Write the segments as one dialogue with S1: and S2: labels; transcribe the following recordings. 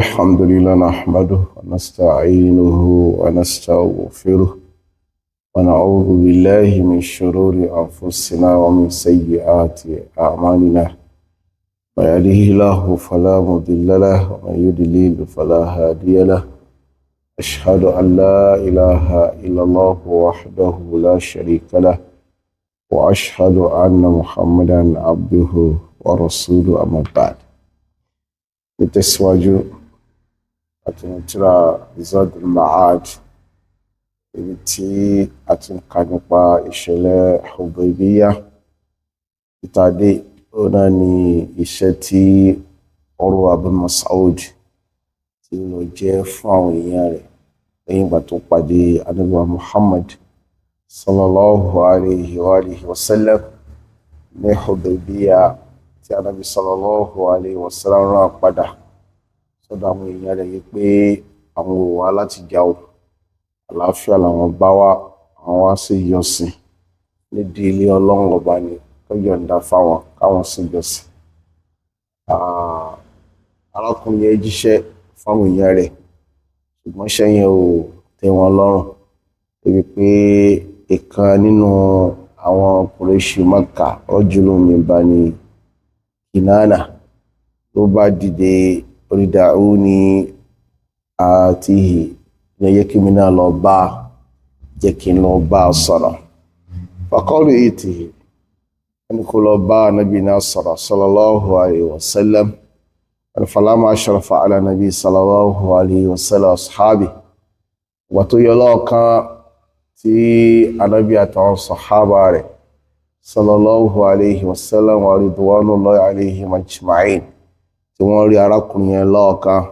S1: الحمد لله نحمده ونستعينه ونستغفره ونعوذ بالله من شرور أنفسنا ومن سيئات أعمالنا من يهده الله فلا مضل له ومن يضلل فلا هادي له أشهد أن لا إله إلا الله وحده لا شريك له وأشهد أن محمدا عبده ورسوله أما بعد نتسواجو àtúntúrà Zaad ibi tí a ti ń ka nípa ìṣẹ̀lẹ̀ Hudaybiyyah ìtàdé ọ̀nà ni iṣẹ́ tí Urwa bin Mas'ud tí lọ jẹ́ fún àwọn èèyàn rẹ̀ lẹ́yìn ìgbà tó pàdé Ànábì wa Muhammad sallallahu alayhi wa sallam ní Hudaybiyyah tí Ànábì sallallahu alayhi wa sallam rán padà sọ́dọ̀ àwọn èèyàn rẹ̀ yìí pé àwọn ò wá láti jà o, àlàáfíà làwọn bá wá, àwọn wá sí ìjọsìn nídìí ilé Ọlọ́run ọba ni tó yọ̀ǹda fáwọn káwọn sí ìjọsìn. Arákùnrin yẹn jíṣẹ́ fáwọn èèyàn rẹ̀ ṣùgbọ́n iṣẹ́ yẹn ò tẹ́ wọn lọ́rùn débi pé ìkan nínú àwọn Qurayshi Makkah rajulun min Bani Kinana ló bá dìde onídàáúní àtìhì ní ẹyẹ kí mi náà lọ bá jẹ́ kí n lọ bá sọ̀rọ̀ faqalu ìtìhì ẹni kò lọ bá nàbí náà sọ̀rọ̀ sallallahu alayhi wa sallam falamma ashrafa ala nàbí sallallahu alayhi wa sallam ashabi wà tó yọ lọ́ọ̀kan tí anábí àtàwọn sàhábà rẹ̀ sallallahu alayhi wa sallam wa ridwanullahi alayhim ajma'in tí wọ́n rí arákùnrin yẹn lọ́ọ̀kan.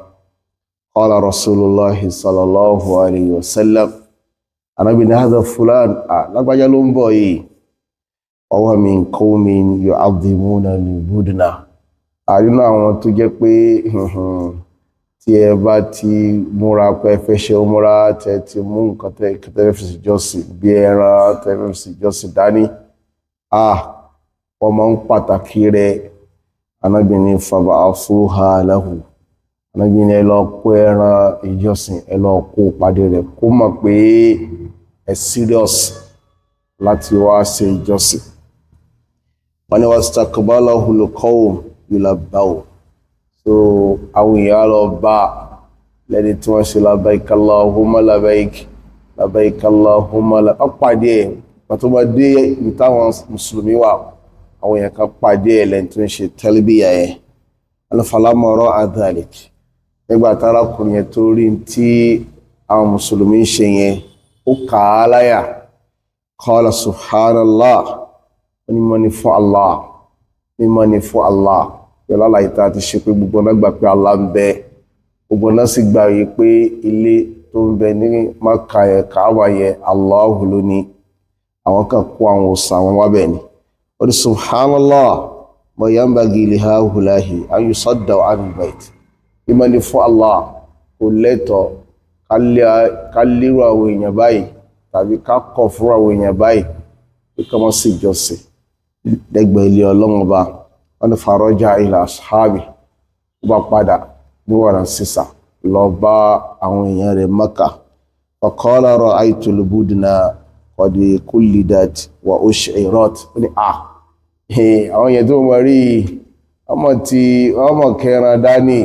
S1: Qala Rasulullahi sallallahu alayhi wa sallam Ànábì ní hadha fulan lágbájá ló ń bọ̀ yìí wa huwa min qawmin yu'azzimuna al-budna àrínú àwọn tó jẹ́ pé tí ẹ bá ti múra pé fẹ́ ṣe umra tẹ́ ti mú nǹkan tẹ́ fi jọ́sìn bí ẹran tẹ́ fi jọ́sìn dání wọ́n máa ń pàtàkì rẹ̀. Ànábì ní fab'athuha lahu Ànábì ní ẹ lọ kó ẹran ìjọsìn ẹ lọ kó pàdé rẹ̀ kó mọ̀ pé ẹ serious láti wá ṣe ìjọsìn. Wọ́n ní wastaqbalahu al-qawm yulabbahu so àwọn èèyàn lọ bá lẹ́ni tí wọ́n ṣe labbaik Allahumma labbaik labbaik Allahumma pàdé ẹ̀ pàtó bá dé ìtàwọn mùsùlùmí wà àwọn èèyàn kan pàdé ẹ̀lẹ́ni tó ń ṣe talbiya ẹ̀ falamma ra'a dhalik nígbà tárákùnrin yẹn tó rí tí àwọn mùsùlùmí ń ṣe yẹn ó kà á láyà qala subhanallah mímọ́ ni fún Allah mímọ́ ni fún Allah pẹ̀lú àlàyé tá a ti ṣe pé gbogbo náà gbà pé Allah ń bẹ gbogbo náà sì gbà yìí pé ilé tó ń bẹ ní Mákà yẹn Káàbà yẹn Allahu ló ní àwọn kan kó àwọn òòṣà àwọn wábẹ̀ ni. Subhanallah ma yanbaghi li haulahi an yusaddu an al-bayt ìmọ̀ ni fún Allah kò lẹ́tọ̀ ká lérò àwọn èèyàn báyìí tàbí ká kọ̀ fún àwọn èèyàn báyìí pé ká má sí ìjọsìn lẹ́gbẹ̀ẹ́ ilé Ọlọ́run ọba. Wọ́n ní faraja ila ashabi ó bá padà ní wàrà sísà lọ bá àwọn èèyàn rẹ̀ Mákà faqala ra'aytu al-budna qad kullidat wa ushirat ní àwọn yẹn tó mọ̀ rí ọmọ kẹran dání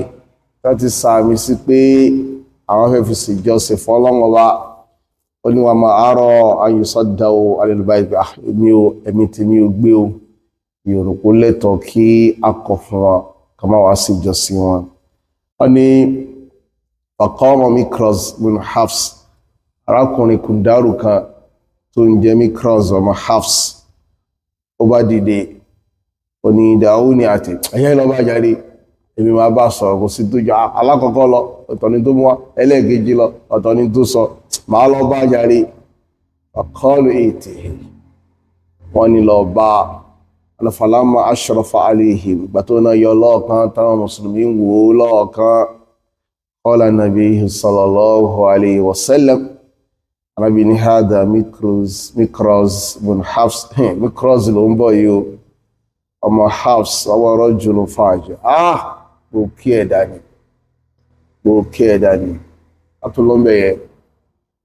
S1: láti sàmì sí pé àwọn fẹ́ fi ṣèjọsìn fún Ọlọ́run Ọba. Ó ní wa ma ara an yusaddaw al-bayt ẹ̀mí tí mi ò gbé o ìrùkú lẹ́tọ̀ kí a kọ̀ fún wọn ká má wá ṣèjọsìn wọn. Wọ́n ní faqama Mikraz bin Hafs arákùnrin kùndárù kan tó ń jẹ́ Mikraz ọmọ Hafs ó bá dìde òní ìdáhùn ní àti ẹ̀yẹ́ lọ bá jáde èmi máa bá sọ̀rọ̀ kò sí tó jọ alákọ̀ọ́kọ́ lọ ọ̀tọ̀ ni tó mú wá ẹlẹ́ẹ̀kejì lọ ọ̀tọ̀ ni tó sọ máa lọ bá jáde ọ̀kọ́lù ètè wọ́n ní lọ bá falamma ashrafa alayhim ìgbà tó náà yọ lọ́ọ̀kan táwọn mùsùlùmí ń wò ó lọ́ọ̀kan qala nabiyyu sallallahu alayhi wa sallam Ànábì ní hada Mikraz bin Hafs Mikraz ló ń bọ̀ yìí o ọmọ Hafs ọwọ́ rajulun fajir kò kí ẹ̀dá ni òkè ẹ̀dá ni atúlọ́mbẹ̀ yẹ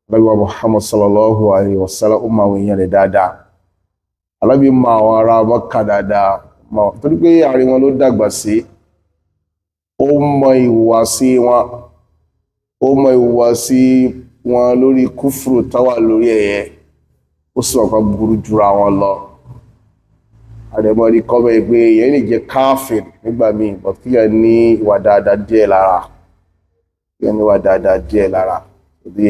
S1: Ànábì wa Muhammad sallallahu alaihi wasallam ó máa wèèyàn rẹ̀ dáadáa Ànábì máa àwọn ará Mọ́kà dáadáa torí pé àárín wọn ló dàgbà sí ó mọ ìhùwàsí wọn lórí kúfùrù táwà lórí ẹ̀yẹ ó sì wọ́n kan burú jura wọn lọ àdẹ̀mọ́rí kọ́mọ̀ ìgbé èyàn lè jẹ́ káàfìn nígbà míì but kí yẹn ní ìwà dáadáa díẹ̀ lára ìdí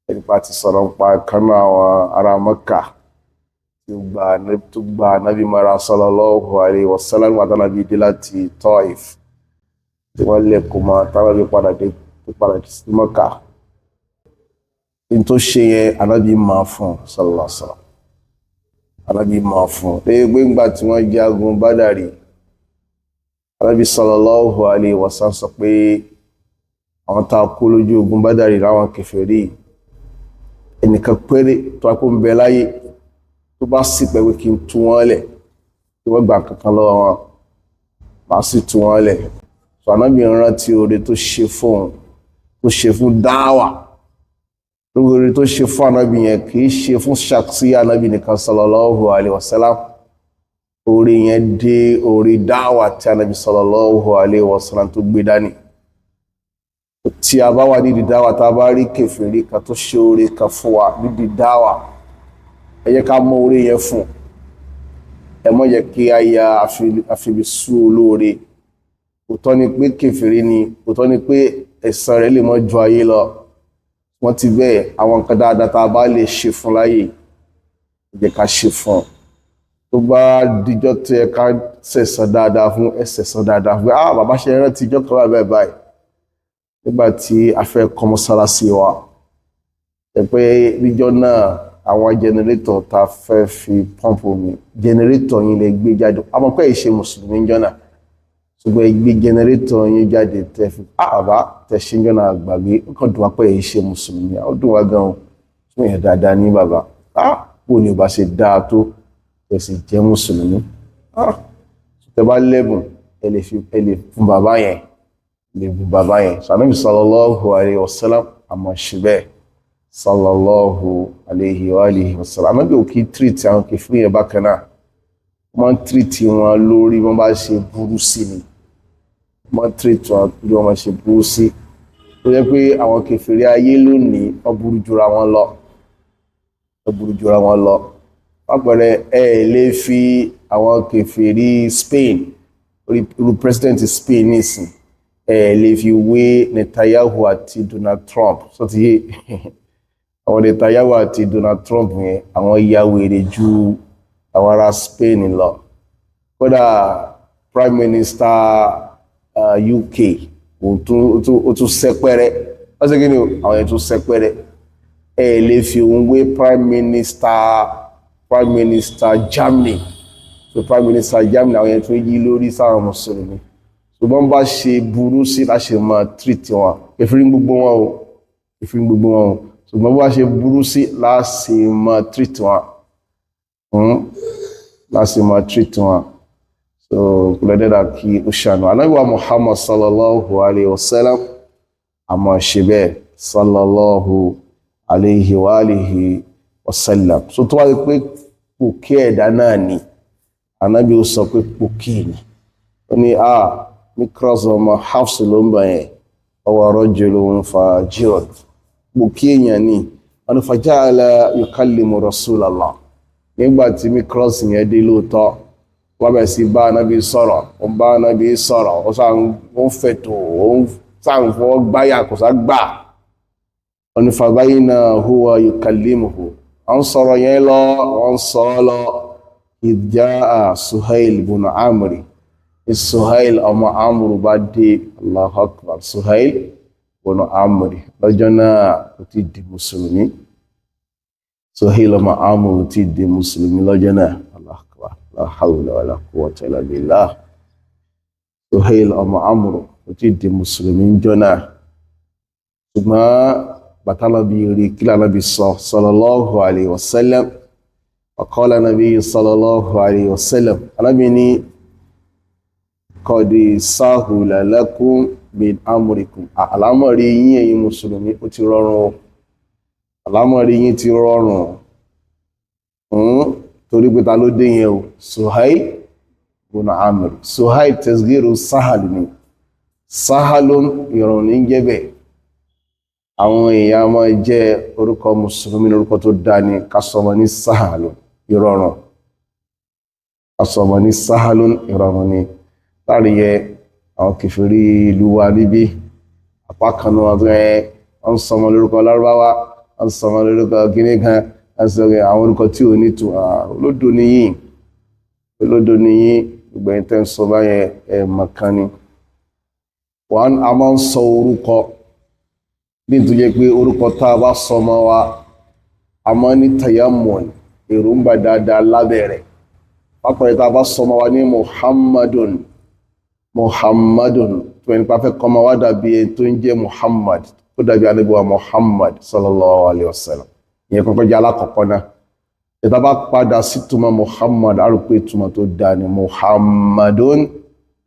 S1: ẹnipa ti sọ̀rọ̀ ń pa kánú àwọn ará Mọ́kà tó gba nábì mara sallallahu alaihi wasallam àtànàbí dé láti Taif tí wọ́n lè kó mọ́ tánàbí padà sí Mọ́kà in tó ṣe yẹn ànábì máa fún sallallahu alaihi wasallam Ànábì máa fún ẹgbẹ́ ìgbà tí wọ́n jagun Bádàrí Ànábì sallallahu alaihi wasallam sọ pé àwọn tá kú lójú ogun Bádàrí láwọn kèfèrí ẹnìkan péré tó akó ń bẹ láyé tó bá sì pẹ̀wé kí n tú wọ́n lẹ̀ tí wọ́n gbà kankan lọ́wọ́ wọn bá sì tú wọ́n lẹ̀ so Ànábì rántí oore tó ṣe fún dáwà lórí tó ṣe fún ànábì yẹn kìí ṣe fún ṣàksí ànábì nìkan sallallahu alaihi wasallam orí yẹn dé orí dáwà tí ànábì sallallahu alaihi wasallam tó gbé dání tí a bá wà nídi dáwà tá a bá rí kèfèrí kan tó ṣe orí kan fún wa nídi dáwà ẹ jẹ́ ká mọ orí yẹn fún ẹ mọ́ jẹ́ kí a ya àfibisú olóore òtọ́ ni pé kèfèrí ni òtọ́ ni pé ẹ̀san rẹ̀ lè mọ́ ju ayé lọ wọ́n ti bẹ́ẹ̀ àwọn nǹkan dáadáa tá a bá lè ṣe fún láyé jẹ́ ká ṣe fún tó bá díjọ́ tó yẹ ká sẹ̀san dáadáa fún ẹ̀sẹ̀san dáadáa fún bàbá ṣe rántí ìjọ́ kan wà báyìí nígbà tí a fẹ́ kọ́ mọ́sálásí wa ẹ pé níjọ́ náà àwọn jẹnẹrétọ̀ tá a fẹ́ fi pọ́ǹpù omi jẹnẹrétọ̀ yìí lè gbé jáde àmọ́ pé ìṣe mùsùlùmí níjọ́ náà ṣùgbọ́n ẹgbẹ́ jẹnẹrétọ̀ yín jáde tẹ́ fi àbá tẹ̀ṣí jọ́nà àgbàgbé ọkàn dùn wá pé èyí ṣe mùsùlùmí ó dùn wá gan-an fún èèyàn dáadáa ní bàbá bó ni ò bá ṣe dáa tó ẹ sì jẹ́ mùsùlùmí tẹ́ bá lẹ́bùn ẹ lè fún bàbá yẹn Ànábì sallallahu alaihi wasallam àmọ́ ṣe bẹ́ẹ̀ sallallahu alaihi wa alihi wasallam Ànábì ò kí tírìtì àwọn kèfèrí yẹn bákan náà wọ́n tírìtì wọn lórí wọ́n bá ṣe burú sí ni wọ́n tírìtì wọn lórí wọ́n bá ṣe burú sí tó jẹ́ pé àwọn kèfèrí ayé lónìí wọ́n burú jura wọn lọ pápẹ̀rẹ̀ lè fi àwọn kèfèrí Spain orí president Spain nìsín lè fi wé Netanyahu àti Donald Trump sọ ti yé àwọn Netanyahu àti Donald Trump yẹn àwọn ya wèrè ju àwọn ará Spain lọ kódà Prime Minister UK ó tún sẹ́pẹ́rẹ́ wọ́n sì kí ni àwọn ètò sẹ́pẹ́rẹ́ lè fi òun wé Prime Minister Germany so Prime Minister Germany àwọn ètò yí lórí sáwọn mùsùlùmí ṣùgbọ́n bá ṣe burú sí láṣẹ máa treat wọn kèfèrí gbogbo wọn o ṣùgbọ́n bá ṣe burú sí láṣẹ máa treat wọn láti máa treat wọn so kúlẹ̀dẹ́dà kí ó ṣàánú Ànábì wa Muhammad sallallahu alaihi wasallam àmọ́ ṣe bẹ́ẹ̀ sallallahu alaihi wa alihi wasallam so tó wáyé pé pòkí ẹ̀dá náà ni Ànábì ó sọ pé pòkí ni ó ní Mikraz ọmọ Hafs ló ń bẹ̀yẹn ọwọ́ rajulun fajirun pòkí èèyàn ni wọn faja'ala yukallimu Rasulallah nígbàtí Mikraz yẹn dé lóòótọ́ wọ́n bẹ̀ sí bá Ànábì sọ̀rọ̀ ó ń fẹ̀tò ó ń sáàfọ́ gbáyà kò sá gbà ọ̀nà fabayna huwa yukallimuhu wọ́n sọ̀rọ̀ yẹn lọ wọ́n sọ lọ idh jaa Suhail ibn Amri Suhail ọmọ Amru bá dé Allahu Akbar Suhail ibn Amri lọ́jọ́ náà kò ti di mùsùlùmí Suhail ọmọ Amru ti di mùsùlùmí lọ́jọ́ náà Allahu Akbar la hawla wala quwwata illa billah Suhail ọmọ Amru ti di mùsùlùmí jọ náà ṣùgbọ́n bàtàlàbí rí kí lánàbí sallallahu alaihi wasallam qala nabi sallallahu alaihi wasallam alábi ní qad sahula lakum min amrikum àlámọ̀rí yín ẹ̀yin mùsùlùmí ó ti rọrùn o àlámọ̀rí yín ti rọrùn torí pé ta ló dé yẹn o Suhail bin Amr Suhail tasgiru Sahal ni Sahalun ìrọ̀rùn ní jẹ́bẹ̀ àwọn èèyàn máa jẹ́ orúkọ mùsùlùmí lórúkọ tó dá ní kásọmọ ní Sahalun ìrọ̀rùn kásọmọ ní Sahalun ìrọ̀rùn ni láàrin yẹ àwọn kèfèrí ìlú wa níbí apá kanú wọ́n sọmọ lórúkọ lárúbáwá wọ́n sọmọ lórúkọ gíní kan àwọn orúkọ tí ò ní tù olódò níyìn gbogbo ẹni tẹ́ ń sọ báyẹn mọ̀kan ni wọ́n a máa ń sọ orúkọ ní tó jẹ́ pé orúkọ tá a bá sọmọ wa a máa ní tayammum èròǹgbà dáadáa lábẹ́rẹ̀ pápá tá a bá sọmọ wa ní Muhammadun tó ẹni pa fẹ́ kọmọ wá dàbí ẹni tó ń jẹ́ Muhammad tó dàbí Ànábì wa Muhammad sallallahu alaihi wasallam ìyẹn kọ́kọ́ jẹ́ alákọ̀ọ́kọ́ náà ìta bá padà sí túmọ̀ Muhammad arúgbó ìtumọ̀ tó dáa ni Muhammadun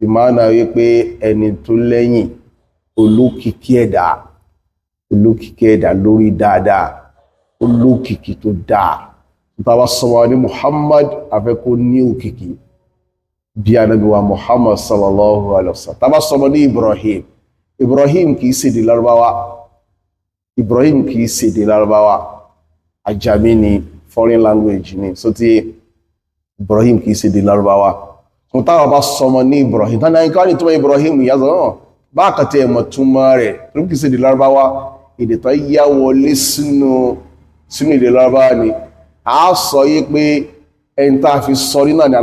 S1: ìmáàna wípé ẹni tó lẹ́yìn olókìkí ẹ̀dá lórí dáadáa olókìkí tó dáa ìta bá sọmọ ní Muhammad afẹ́kó ní òkìkí bí Ànábì wa Muhammad sallallahu alaihi wasallam tá bá sọmọ ní Ibrahim kìí ṣèdè Lárúbáwá Ajami ni foreign language ni so tí Ibrahim kìí ṣèdè Lárúbáwá fún táwọn bá sọmọ ní Ibrahim tánà ikọ́ ní túnmọ̀ Ibrahim ìyázọ̀ náà bá kàtẹ́ ẹ̀mọ̀ túnmọ̀ rẹ̀ tó kìí ṣèdè Lárúbáwá èdè tó yá wọlé sínú èdè Lárúbáwá ni a sọ yí pé ẹni tá a fi sọ rí náà ni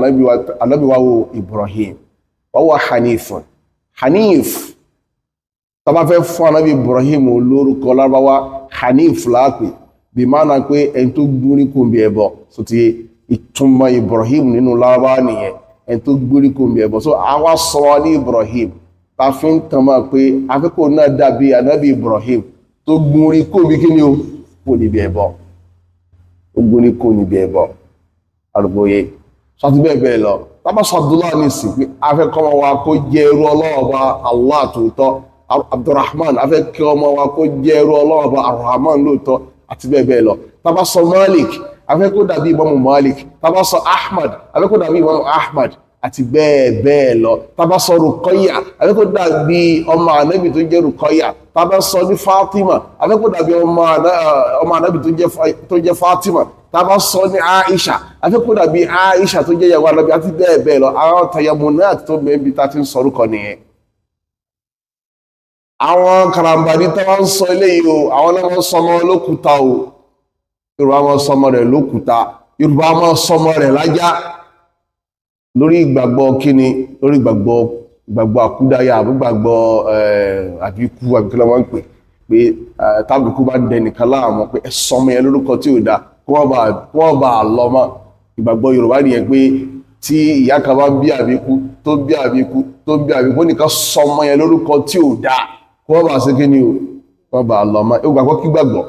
S1: Ànábì wa wo Ibrahim wọ́n wá Hanif tá bá fẹ́ fún Ànábì Ibrahim olórúkọ Lárúbáwá Hanif láàpẹ̀ bí máa na pé ẹni tó gbórí kò bí ẹbọ so ti ìtumọ̀ Ibrahim nínú Lárúbáwá nìyẹn ẹni tó gbórí kò bí ẹbọ so àwa sọ ní Ibrahim ta fi ń tàn máa pé afẹ́kọ̀ọ́ náà dàbí Ànábì Ibrahim tó gbórí kò bí kí ni o kò níbi ẹbọ ó gbórí kò níbi ẹbọ àrùgbóye sọ́tí bẹ́ẹ̀ lọ tábà sọ Abdullah ní sí pé afẹ́kọ́ wa kó jẹ́ ẹrú ọlọ́ọ̀bá Allah tòótọ́ Abdurrahman afẹ́kọ́ ọmọ wa kó jẹ́ ẹrú ọlọ́ọ̀bá Arrahman lóòótọ́ àti bẹ́ẹ̀ lọ tàbá sọ Malik afẹ́kó dàbí Imamu Malik tàbá sọ Ahmad afẹ́kó dàbí Imamu Ahmad àti bẹ́ẹ̀ lọ tàbá sọ Ruqayya afẹ́kó dàbí ọmọ Ànábì tó jẹ́ Ruqayya tàbá sọ ní Fatima afẹ́kó dàbí ọmọ Ànábì tó jẹ́ Fatima tàbá sọ ní Aisha afẹ́kó dàbí Aisha tó jẹ́ ìyàwó Ànábì àti bẹ́ẹ̀ lọ àwọn tayammunat tó mẹ́bí tá ti ń sọ orúkọ nìyẹn àwọn karambani tó wọ́n ń sọ eléyìí o àwọn náà sọmọ lókúta o Yorùbá máa sọmọ rẹ̀ lókúta Yorùbá máa sọmọ rẹ̀ lájá lórí ìgbàgbọ́ kíni lórí ìgbàgbọ́ àkúdáyà àbúgbàgbọ́ àbíkú àbíkúlẹ̀ wọ́n ń pè pé tábìkú bá dẹ nìkan láàmú pé ẹ sọmọ yẹn lórúkọ tí ò dá kí wọ́n bá lọ mọ́ ìgbàgbọ́ Yorùbá nìyẹn pé tí ìyá kan bá bí àbíkú tó bí àbíkú nìkan sọmọ yẹn lórúkọ tí ò dá wọ́n bá sí kí ni o wọ́n bá lọ mọ́ ó gbàgbọ́ kí gbàgbọ́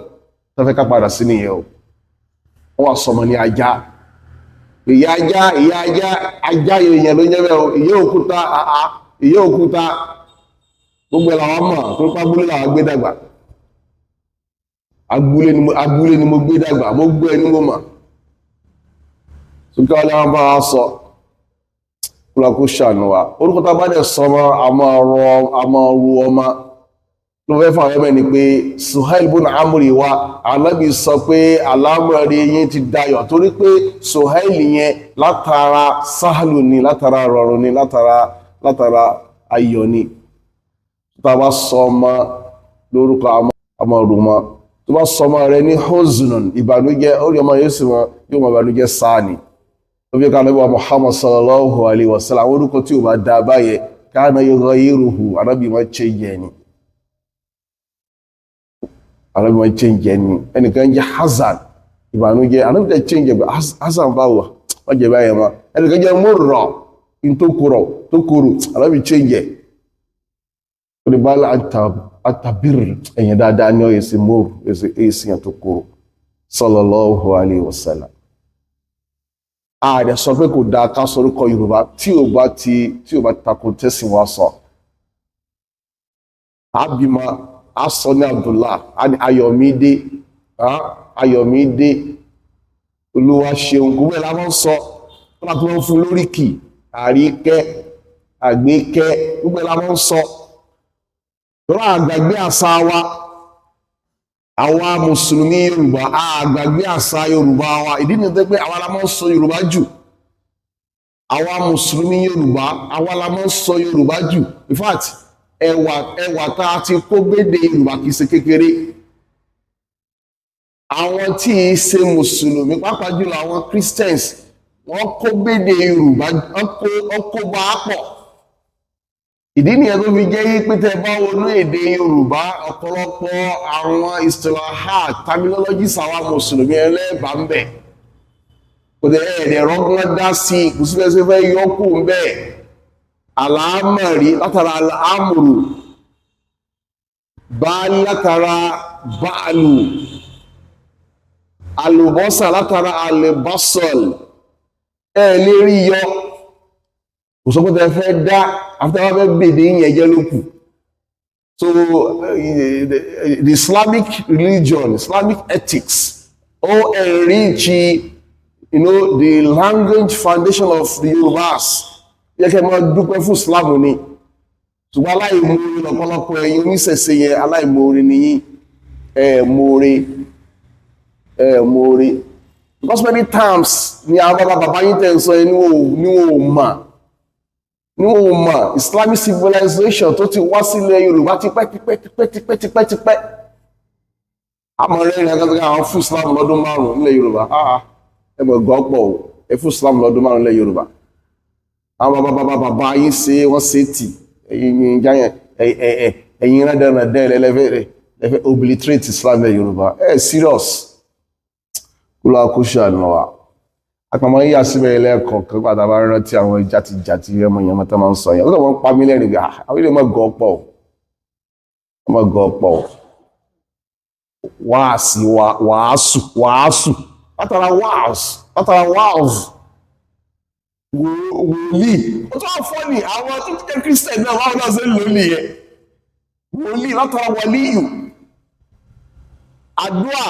S1: tó fẹ́ ká padà sí nìyẹn o wọ́n wá sọmọ ní ajá ìyá ajá èèyàn ló jẹ́ bẹ́ẹ̀ o ìyá òkúta gbogbo ẹ̀ làwọn mọ̀ tó pa abúlé làwọn gbé dàgbà abúlé ni mo gbé dàgbà mo gbé ẹni mo mọ̀ sókè wọn làwọn bá wa sọ kúlọ̀ kó ṣàánú wa orúkọ tá a bá dẹ̀ sọmọ àmọ́ ru ọmọ ló fẹ́ fún àwọn ẹni pé Suhail bin Amri wa Ànábì sọ pé alámọ̀rí yín ti dayọ̀ torí pé Suhail yẹn látara sáàlù ni látara rọrùn ni látara ayọ̀ ni tó bá sọ ọmọ lórúkọ àmọ́ rùmọ́ tó bá sọ ọmọ rẹ ní huznun ìbànújẹ́ orí ọmọ yóò sì wọn yóò mọ ìbànújẹ́ sáà ni ó fi ká Ànábì wa Muhammad sallallahu alaihi wasallam orúkọ tí ò bá dá báyẹ kana yughayyiruhu Ànábì máa change ni Ànábì máa change ni ẹnìkan jẹ́ Hasan ìbànújẹ́ Ànábì tẹ́ change bẹ̀ Hasan báwọ̀ wọ́n jẹ báyẹ ma ẹnìkan jẹ́ Murra in tó kúrò Ànábì change oníbàálà àtàbír ẹ̀yìn dáadáa ní ọ̀yẹ̀ sí mọ́rù èsì yàn tó kúrò sallallahu alaihi wasallam ààrẹ sọ pé kò dáa ká sọ orúkọ Yorùbá tí ò bá takò tẹ́sìn wá sọ àbímọ asọ ní Abdullah Ayọ̀mídé Ayọ̀mídé Olúwa ṣeun gbogbo ẹ̀ la máa ń sọ wọ́n láti wọ́n fún lóríkì Àríkẹ́ Àgbékẹ́ gbogbo ẹ̀ la máa ń sọ lọ́wọ́ àgbàgbé àṣà wa àwa mùsùlùmí Yorùbá àgbàgbé àṣà Yorùbá wa ìdí ni pé àwa la máa ń sọ Yorùbá jù àwa mùsùlùmí Yorùbá àwa la máa ń sọ Yorùbá jù in fact ẹwà tá a ti kó gbédè Yorùbá kìí ṣe kékeré àwọn tí í ṣe mùsùlùmí pàápàá jùlọ àwọn Christians wọ́n kó gbédè Yorùbá wọ́n kó bá a pọ̀ ìdí nìyẹn tó fi jẹ́ yí pé tẹ́ bá wọnú èdè Yorùbá ọ̀pọ̀lọpọ̀ àwọn istilahat terminologies àwọn mùsùlùmí ẹlẹ́bàá ń bẹ kò dẹ̀ ẹ̀dẹ̀ rọ́gbọ́n dá sí kò sí lẹ́sẹ̀ fẹ́ yọkù ń bẹ àlàámọ̀rí látara àmùrù bá látara báàlù àlùbọ́sà látara àlùbọ́sọ̀l lè rí yọ kò sọ pé tẹ́ fẹ́ dá after fẹ́ bèdè yẹn jẹ́ lókù so the Islamic religion Islamic ethics enrich the language foundation of the Yorubas yẹ kẹ́ máa dúpẹ́ fún Islam ni ṣùgbọ́n aláìmoore lọ́pọ̀lọpọ̀ ẹ̀yin oníṣẹ̀ṣe yẹn aláìmoore nìyí moore because many times ni àwọn bàbá yín tẹ́ ń sọ ní wọ́n mọ̀ Islamic civilization tó ti wá sílẹ̀ Yorùbá tipẹ́ àmọ́ rẹ̀ ní agbẹ́gbẹ́ àwọn fún Islam lọ́dún 5 nílẹ̀ Yorùbá ẹgbẹ̀ gọ́pọ̀ ẹ fún Islam lọ́dún 5 nílẹ̀ Yorùbá àwọn bàbá yín ṣe wọ́n ṣe tì ẹ̀yin rẹ̀dẹ̀rẹ̀dẹ̀ lẹ́fẹ́ obliterate Islam nílẹ̀ Yorùbá serious kúlọ̀ akóṣà náà àpamọ́ yíyá síbẹ̀ ilẹ̀ ẹ̀kọ́ kan padà bá rántí àwọn jàtijàti ẹmọ tó máa ń sọ yẹn ó kàn pa mí lẹ́rìn gà àwọn ilé mọ́ gọ́ọ̀pọ̀ wàásù látara wàásù wòlíì ó tó fọ́ ní àwọn tó jẹ́ Christian náà wọ́n náà ṣe ń lò nìyẹn wòlíì látara wàlíyù àdúrà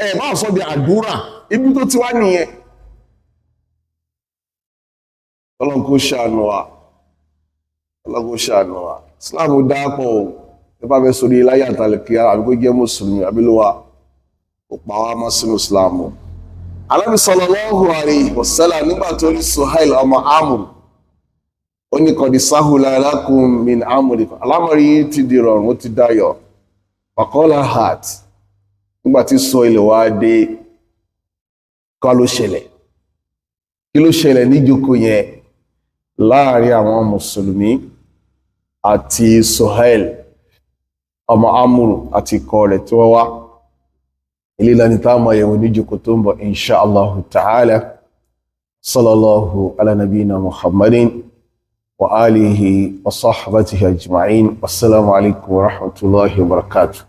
S1: ẹ̀ máa sọ di àdúrà ibi tó ti wá nìyẹn Ọlọ́run kó ṣàánú wa Islam dápọ̀ ẹbá fẹ́ sórí láyé àtàlẹ̀kíyà àbí kó jẹ́ mùsùlùmí àbílówà ó pa wá mọ́ sínú Islam Ànábì sallallahu alayhi wa sallam nígbà tó ní Suhail ọmọ Amr ó ní qad sahula lakum min amrikum alámọ̀rí ti di rọrùn ó ti dáyọ̀ waqala hat nígbà tí sọ ilẹ̀ wá dé kí ló ṣẹlẹ̀ ní ìjókòó yẹn láàrin àwọn mùsùlùmí àti Suhail ọmọ Amr àti ikọ̀ rẹ̀ tí wọ́n wá ilé lẹ́ni táàmà yẹ̀wò ní ìjókòó tó ń bọ̀ insha Allahu ta'ala sallallahu ala nabiyina Muhammadin wa alihi wa sahbatihi ajma'in wassalamu alaikum wa rahmatullahi wa barakatuh